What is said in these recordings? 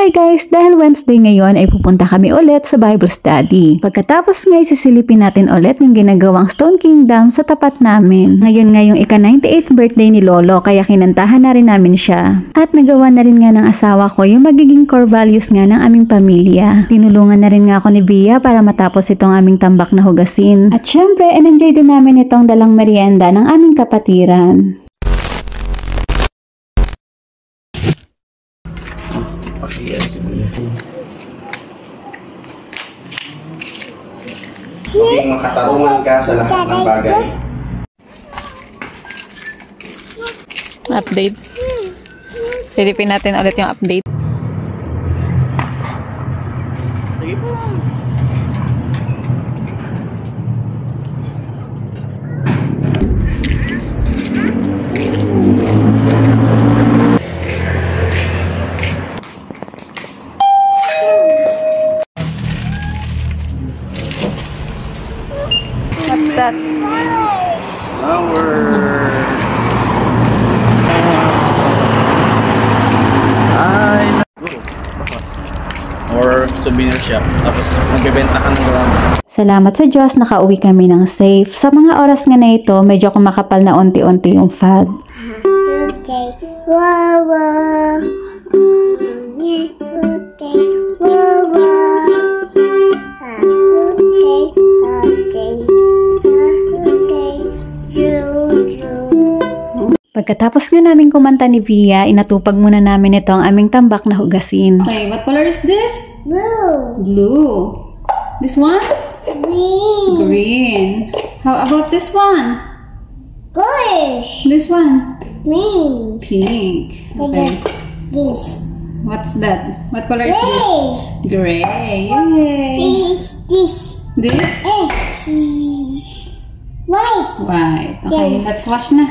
Hi guys! Dahil Wednesday ngayon ay pupunta kami ulit sa Bible study. Pagkatapos nga sisilipin natin ulit yung ginagawang Stone Kingdom sa tapat namin. Ngayon nga yung ika-98th birthday ni Lolo kaya kinantahan na rin namin siya. At nagawa na rin nga ng asawa ko yung magiging core values nga ng aming pamilya. Tinulungan na rin nga ako ni Bia para matapos itong aming tambak na hugasin. At syempre, enjoy din namin itong dalang merienda ng aming kapatiran. Maging makatarungan ka sa lahat ng bagay. Update. Silipin natin ulit yung update. Sige po. What's that? Flowers. Or souvenir shop. Tapos magbebenta ka ng ground. Salamat sa Diyos, nakauwi kami ng safe. Sa mga oras nga na ito, medyo kumakapal na unti-unti yung fog. Okay. Wow, wow. Okay. Wow, wow. Okay. Okay. Okay. Pagkatapos nga namin kumanta ni Bia, inatupag muna namin ito ang aming tambak na hugasin. Okay, what color is this? Blue. Blue. This one? Green. Green. How about this one? Gosh. This one? Green. Pink. And Okay. this. What's that? What color is this? Gray. Gray. Yay. This. This? White. White. Okay, Yes. let's wash na.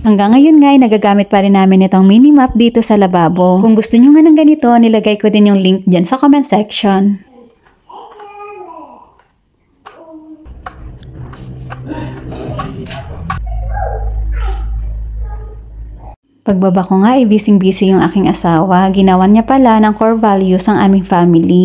Hanggang ngayon nga ay nagagamit pa rin namin itong mini map dito sa lababo. Kung gusto nyo nga ng ganito, nilagay ko din yung link dyan sa comment section. Pagbaba ko nga ay busy-busy yung aking asawa. Ginawan niya pala ng core values ang aming family.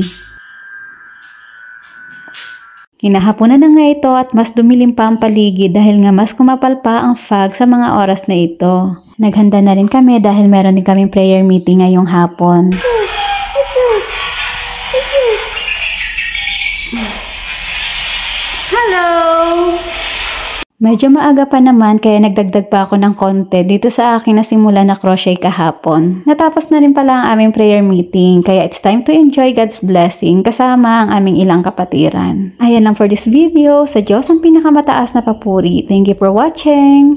Kinahaponan na nga ito at mas dumilim pa ang paligid dahil nga mas kumapal pa ang fog sa mga oras na ito. Naghanda na rin kami dahil meron din kaming prayer meeting ngayong hapon. Hello! Medyo maaga pa naman kaya nagdagdag pa ako ng konti dito sa aking nasimula na crochet kahapon. Natapos na rin pala ang aming prayer meeting kaya it's time to enjoy God's blessing kasama ang aming ilang kapatiran. Ayan lang for this video. Sa Diyos ang pinakamataas na papuri. Thank you for watching!